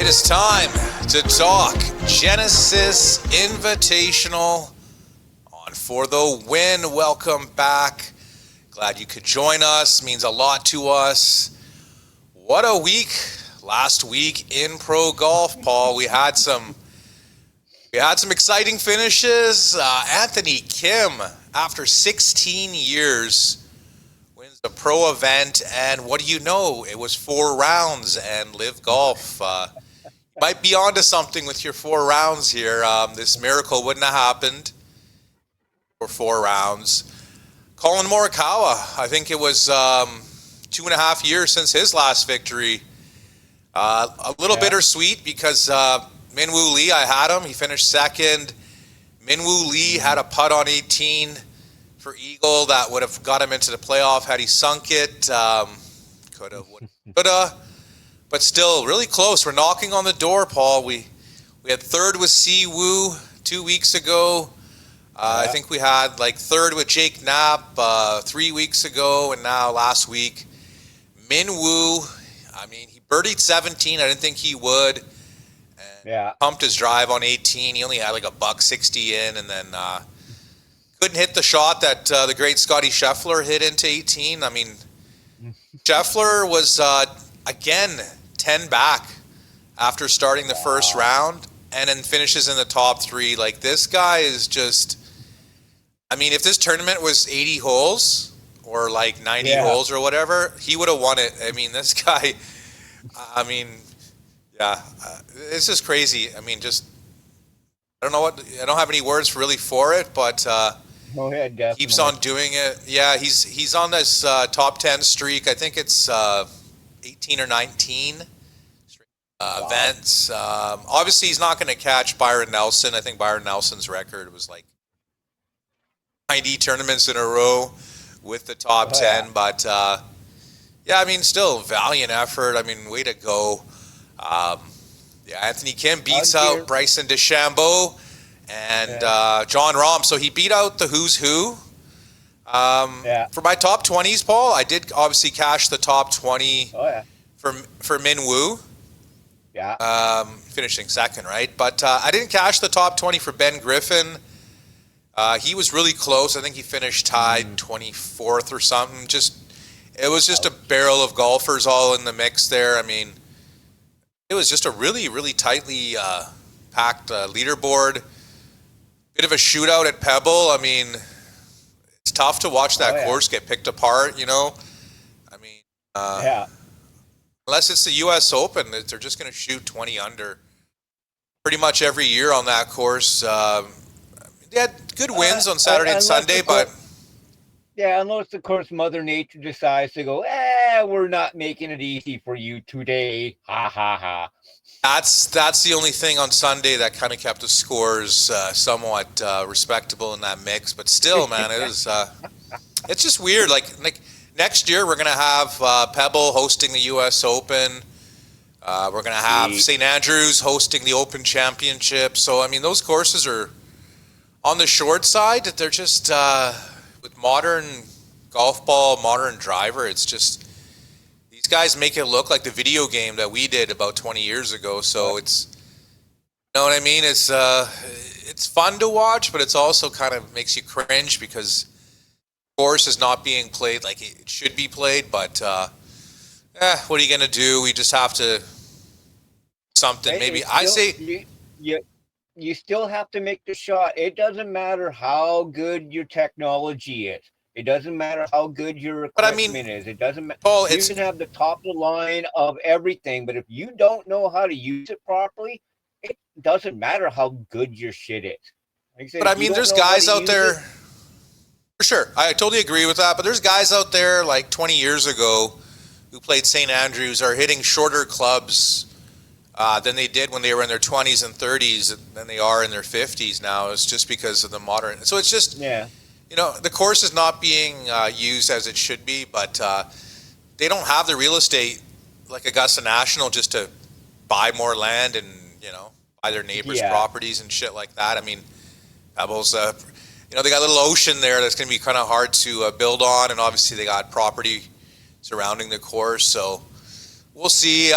It is time to talk Genesis Invitational on For The Win. Welcome back. Glad you could join us. Means a lot to us. What a week last week in pro golf, Paul. We had some exciting finishes. Anthony Kim, after 16 years, wins the pro event, and what do you know? It was 4 rounds, and Live Golf might be onto something with your 4 rounds here. This miracle wouldn't have happened for 4 rounds. Colin Morikawa, I think it was 2.5 years since his last victory. A little bittersweet because Min-Woo Lee, I had him. He finished second. Min-Woo Lee had a putt on 18 for eagle that would have got him into the playoff had he sunk it. Coulda, woulda. But still, really close. We're knocking on the door, Paul. We had third with Si Woo 2 weeks ago. I think we had like third with Jake Knapp 3 weeks ago, and now last week, Min-Woo. I mean, he birdied 17. I didn't think he would. And pumped his drive on 18. He only had like $160 in, and then couldn't hit the shot that the great Scotty Scheffler hit into 18. I mean, Scheffler was again 10 back after starting the first round, and then finishes in the top 3. Like, this guy is just, I mean, if this tournament was 80 holes or like 90 holes or whatever, he would have won it. I mean, this guy, I mean, it's just crazy. I mean, just, I don't have any words really for it, but keeps on doing it. Yeah, he's on this top 10 streak. I think it's 18 or 19 events. Obviously, he's not going to catch Byron Nelson. I think Byron Nelson's record was like 90 tournaments in a row with the top 10. But, I mean, still valiant effort. I mean, way to go. Anthony Kim beats out Bryson DeChambeau and John Rahm. So he beat out the who's who. For my top 20s, Paul, I did obviously cash the top 20 for Min-Woo. Finishing second, right? But I didn't cash the top 20 for Ben Griffin. He was really close. I think he finished tied 24th or something. It was just a barrel of golfers all in the mix there. I mean, it was just a really, really tightly packed leaderboard. Bit of a shootout at Pebble. I mean, it's tough to watch that course get picked apart, you know? I mean, unless it's the U.S. Open, they're just going to shoot 20 under pretty much every year on that course. They had good wins on Saturday and Sunday, but... Yeah, unless, of course, Mother Nature decides to go, we're not making it easy for you today. Ha, ha, ha. That's the only thing on Sunday that kind of kept the scores somewhat respectable in that mix. But still, man, it's just weird. Like next year, we're going to have Pebble hosting the U.S. Open. We're going to have St. Andrews hosting the Open Championship. So, I mean, those courses are on the short side. They're just, with modern golf ball, modern driver, it's just, these guys make it look like the video game that we did about 20 years ago. So it's, you know what I mean? It's fun to watch, but it's also kind of makes you cringe because the course is not being played like it should be played. But what are you going to do? We just have to something. Maybe I say... You still have to make the shot. It doesn't matter how good your technology is. It doesn't matter how good your equipment is. It doesn't matter. Paul, you can have the top of the line of everything, but if you don't know how to use it properly, it doesn't matter how good your shit is. Like I said, but I mean, there's guys out there. For sure, I totally agree with that. But there's guys out there like 20 years ago who played St. Andrews are hitting shorter clubs than they did when they were in their 20s and 30s than they are in their 50s now. It's just because of the modern. So it's just, you know, the course is not being used as it should be, but they don't have the real estate like Augusta National just to buy more land and, you know, buy their neighbors' properties and shit like that. I mean, Pebble's, you know, they got a little ocean there that's going to be kind of hard to build on, and obviously they got property surrounding the course, so we'll see.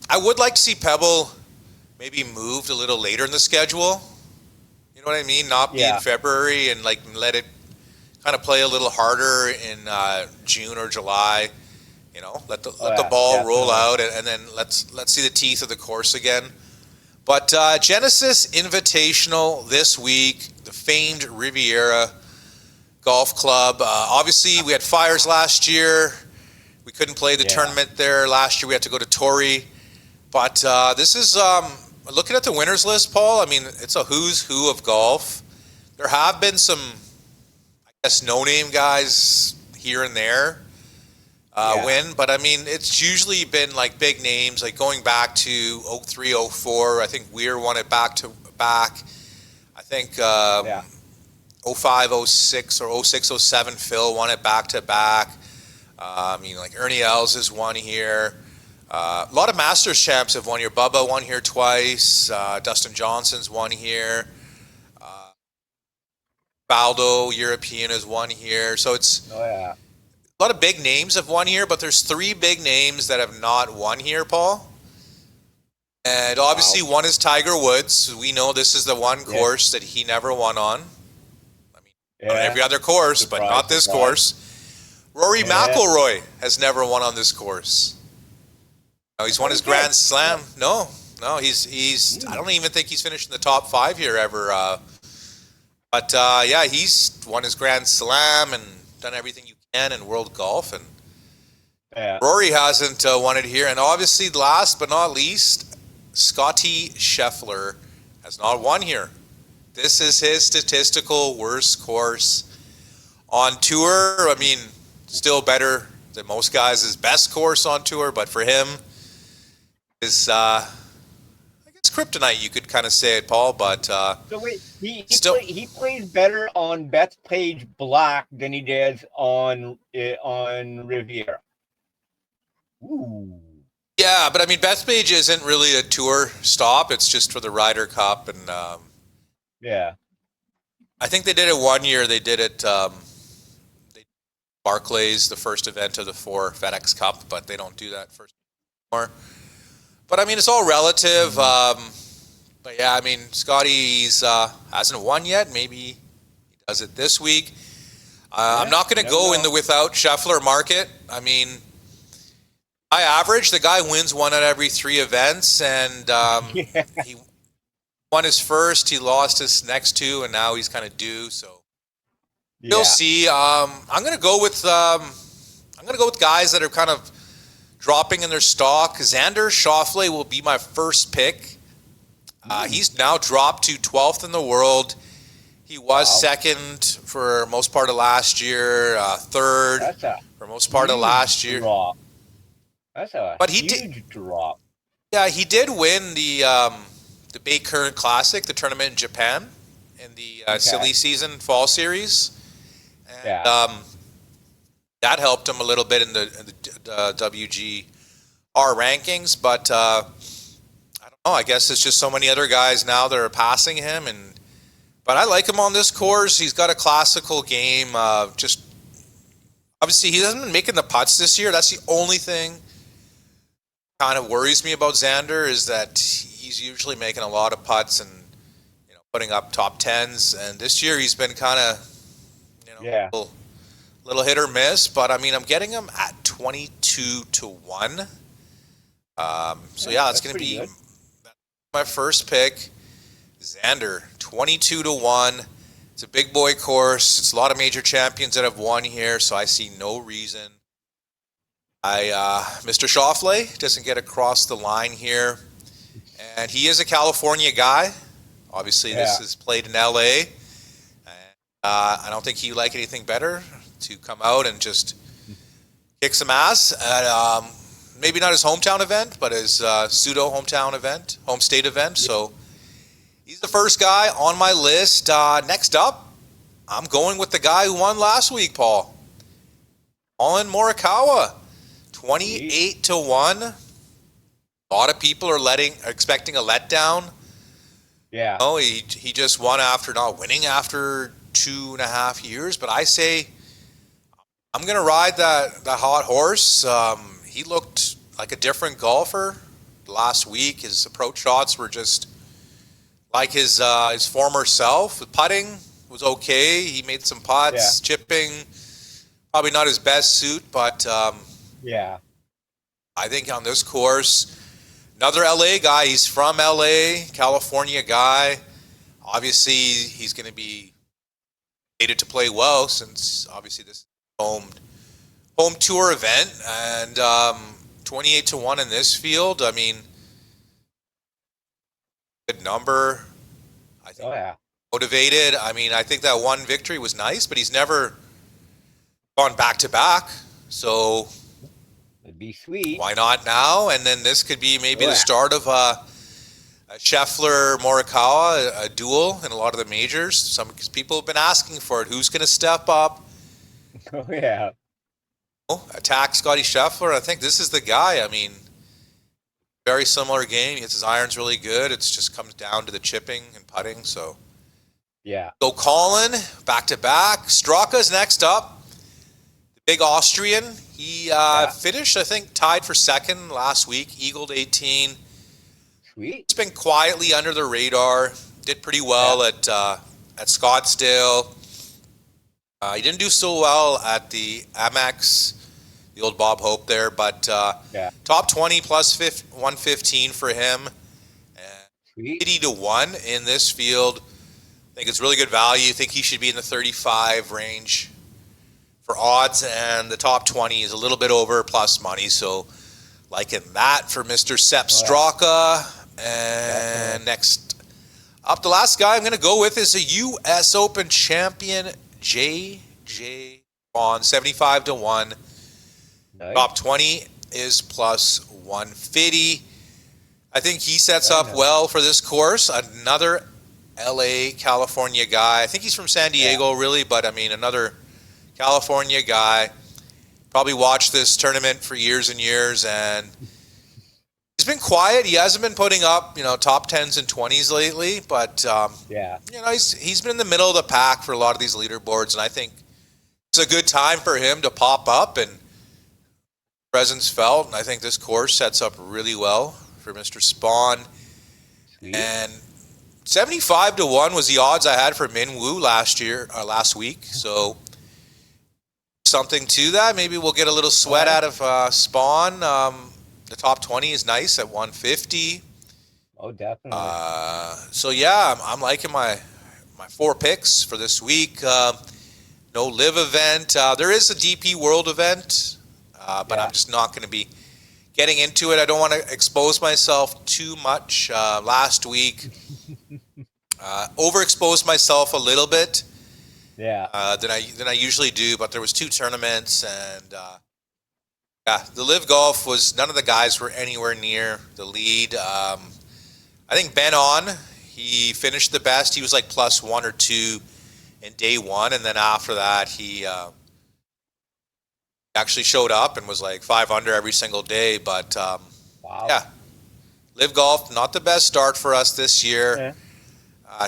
I would like to see Pebble maybe moved a little later in the schedule. You know what I mean? Not be in February and like let it kind of play a little harder in June or July. You know, let the ball roll out, and then let's see the teeth of the course again. But Genesis Invitational this week, the famed Riviera Golf Club. Obviously, we had fires last year. We couldn't play the tournament there last year. We had to go to Torrey. But this is, looking at the winners list, Paul, I mean, it's a who's who of golf. There have been some, I guess, no-name guys here and there win. But, I mean, it's usually been, like, big names, like going back to 03, 04. I think Weir won it back to back. I think 05, 06, or 06, 07, Phil won it back to back. I mean, like Ernie Els has won here. A lot of Masters champs have won here. Bubba won here twice. Dustin Johnson's won here. Baldo, European, has won here. So it's a lot of big names have won here, but there's 3 big names that have not won here, Paul. And obviously one is Tiger Woods. We know this is the one course that he never won on. I mean, on every other course, but not this course. Rory McIlroy has never won on this course. He's won his Grand Slam. No, he's. I don't even think he's finished in the top 5 here ever. But he's won his Grand Slam and done everything you can in world golf. And Rory hasn't won it here. And obviously, last but not least, Scottie Scheffler has not won here. This is his statistical worst course on tour. I mean, still better than most guys' his best course on tour, but for him, is I guess kryptonite, you could kind of say it, Paul. But so wait, he plays better on Bethpage Black than he does on Riviera. Ooh. Yeah, but I mean, Bethpage isn't really a tour stop; it's just for the Ryder Cup, and I think they did it one year. They did it. Barclays, the first event of the 4 FedEx Cup, but they don't do that first anymore. But I mean, it's all relative. But yeah, I mean, Scotty's hasn't won yet. Maybe he does it this week. I'm not going to go in the without Scheffler market. I mean, by average, the guy wins 1 out of every 3 events, and he won his first. He lost his next 2, and now he's kind of due. So. You'll see. I'm going to go with guys that are kind of dropping in their stock. Xander Schauffele will be my first pick. He's now dropped to 12th in the world. He was second for most part of last year, third for most part of last year. That's a huge drop. Yeah, he did win the Bay Current Classic, the tournament in Japan, in the silly season fall series. And that helped him a little bit in the WGR rankings, but I don't know. I guess it's just so many other guys now that are passing him, but I like him on this course. He's got a classical game. Just obviously, he hasn't been making the putts this year. That's the only thing kind of worries me about Xander, is that he's usually making a lot of putts and putting up top 10s, and this year he's been kind of little hit or miss, but I mean, I'm getting him at 22 to 1. So that's going to be my first pick. Xander, 22 to 1. It's a big boy course. It's a lot of major champions that have won here, so I see no reason Mr. Schauffele doesn't get across the line here. And he is a California guy. Obviously, this is played in LA. I don't think he'd like anything better to come out and just kick some ass at maybe not his hometown event, but his pseudo home state event. So he's the first guy on my list. Next up, I'm going with the guy who won last week, Paul. Colin Morikawa, 28 to 1. A lot of people are expecting a letdown. Yeah. Oh, he just won after not winning after 2.5 years, but I say I'm going to ride that hot horse. He looked like a different golfer last week. His approach shots were just like his former self. The putting was okay. He made some putts, chipping. Probably not his best suit, but yeah. I think on this course, another LA guy. He's from LA, California guy. Obviously, he's going to be rated to play well since obviously this is home tour event, and 28-1 in this field. I mean, good number. I think motivated. I mean, I think that one victory was nice, but he's never gone back to back. So it'd be sweet. Why not now? And then this could be maybe the start of a Scheffler Morikawa, a duel in a lot of the majors. Some people have been asking for it. Who's going to step up? Oh yeah. Attack Scotty Scheffler. I think this is the guy. I mean, very similar game. He hits his irons really good. It just comes down to the chipping and putting. So yeah. So Colin, back to back. Straka's next up. The big Austrian. He finished, I think, tied for second last week. Eagled 18. Sweet. It's been quietly under the radar. Did pretty well at Scottsdale. He didn't do so well at the Amex, the old Bob Hope there, but top 20 plus 115 for him. 80-1 in this field. I think it's really good value. I think he should be in the 35 range for odds, and the top 20 is a little bit over plus money. So liking that for Mr. Sepp Straka. And next up, the last guy I'm going to go with is a U.S. Open champion, J.J. Vaughn, 75-1. Nice. Top 20 is plus 150. I think he sets up well for this course. Another L.A., California guy. I think he's from San Diego, really, but I mean, another California guy. Probably watched this tournament for years and years, and he's been quiet. He hasn't been putting up, top 10s and 20s lately, but he's been in the middle of the pack for a lot of these leaderboards, and I think it's a good time for him to pop up and presence felt. And I think this course sets up really well for Mr. Spawn. Sweet. And 75-1 was the odds I had for Min Woo last week. So something to that. Maybe we'll get a little sweat out of Spawn. The top 20 is nice at 150. Oh, definitely. So yeah, I'm liking my 4 picks for this week. No live event. There is a DP World event, but I'm just not going to be getting into it. I don't want to expose myself too much. Last week, overexposed myself a little bit. Than I usually do. But there was 2 tournaments, and the live golf was, none of the guys were anywhere near the lead. I think Ben he finished the best. He was like plus 1 or 2 in day 1, and then after that he actually showed up and was like 5 under every single day. But live golf, not the best start for us this year.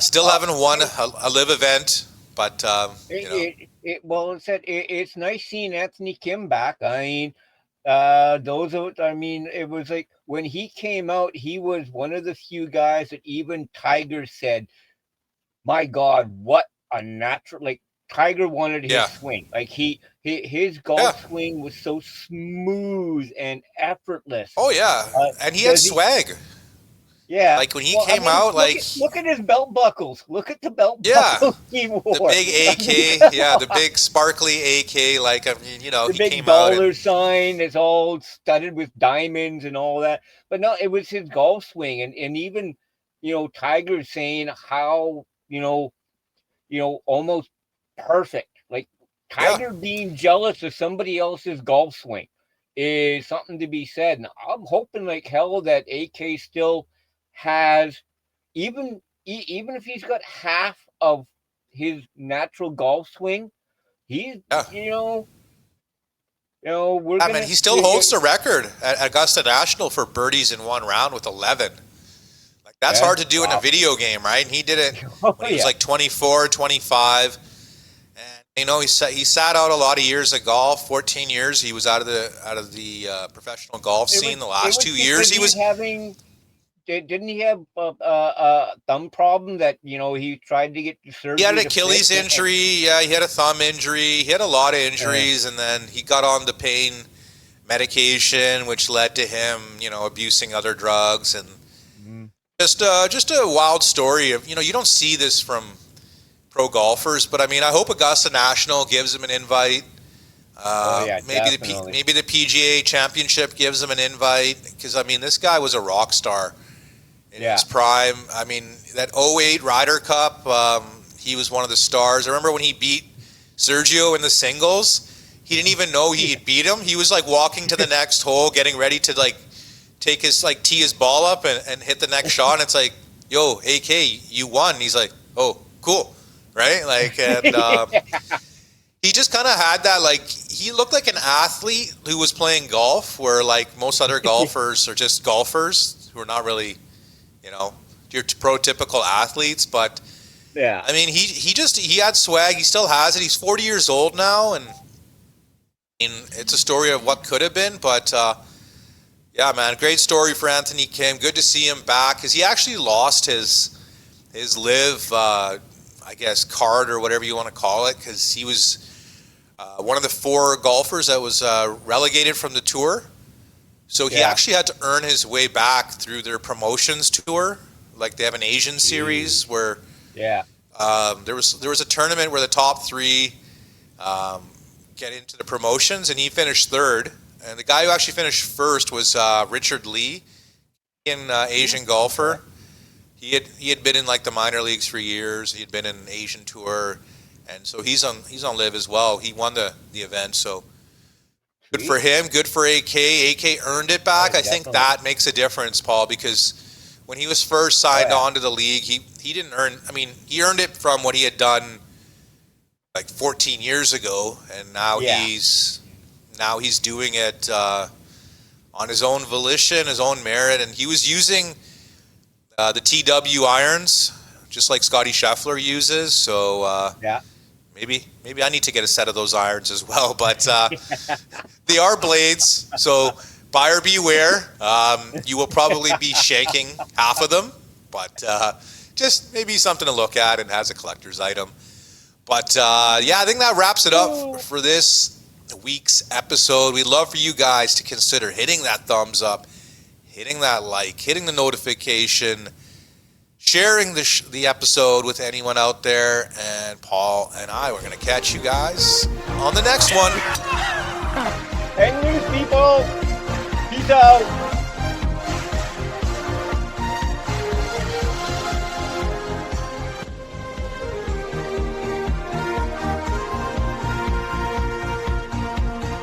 Still haven't won a live event, but it's nice seeing Anthony Kim back. I mean, it was like when he came out, he was one of the few guys that even Tiger said, my God, what a natural, like Tiger wanted his swing. Like his golf swing was so smooth and effortless. Oh yeah. And he had swag. Yeah. Like when he came out, look at his belt buckles. Look at the belt buckles he wore. The big AK, the big sparkly AK, the he big came dollar sign is all studded with diamonds and all that. But no, it was his golf swing, and even Tiger saying how almost perfect. Like Tiger being jealous of somebody else's golf swing is something to be said. And I'm hoping like hell that AK still has, even if he's got half of his natural golf swing, he's he still holds the record at Augusta National for birdies in one round with 11. Like that's hard to do in a video game, right? And he did it when he was like 24, 25. And You know, he sat out a lot of years of golf. 14 years he was out of the professional golf scene. The last 2 years he was having. Didn't he have a thumb problem that he tried to get the surgery? He had an Achilles injury. Yeah, he had a thumb injury. He had a lot of injuries, and then he got on the pain medication, which led to him, abusing other drugs, and just a wild story of you don't see this from pro golfers, but I mean, I hope Augusta National gives him an invite. Maybe the PGA Championship gives him an invite, because I mean, this guy was a rock star in his prime. I mean, that '08 Ryder Cup, he was one of the stars. I remember when he beat Sergio in the singles. He didn't even know he had beat him. He was like walking to the next hole, getting ready to like take his tee his ball up and hit the next shot. And it's like, yo, AK, you won. And he's like, oh, cool, right? Like, and he just kind of had that, like, he looked like an athlete who was playing golf, where like most other golfers are just golfers who are not really, your prototypical athletes. But yeah, I mean, he had swag. He still has it. He's 40 years old now, and it's a story of what could have been. But yeah, man, great story for Anthony Kim. Good to see him back, because he actually lost his live, I guess, card or whatever you want to call it, because he was one of the 4 golfers that was relegated from the tour. So he actually had to earn his way back through their promotions tour. Like, they have an Asian series where there was a tournament where the top 3 get into the promotions, and he finished 3rd. And the guy who actually finished 1st was Richard Lee, an Asian golfer. He had been in like the minor leagues for years. He had been in an Asian tour, and so he's on live as well. He won the event, so good for him. Good for AK. AK earned it back. I think that makes a difference, Paul, because when he was first signed on to the league, he didn't earn. I mean, he earned it from what he had done like 14 years ago, and now he's doing it on his own volition, his own merit, and he was using the TW irons, just like Scotty Scheffler uses. So maybe I need to get a set of those irons as well. But they are blades, so buyer beware. You will probably be shaking half of them, but just maybe something to look at and has a collector's item. But I think that wraps it up for this week's episode. We'd love for you guys to consider hitting that thumbs up, hitting that like, hitting the notification, sharing the episode with anyone out there. And Paul and I, we're going to catch you guys on the next one. Hey, news people. Peace out.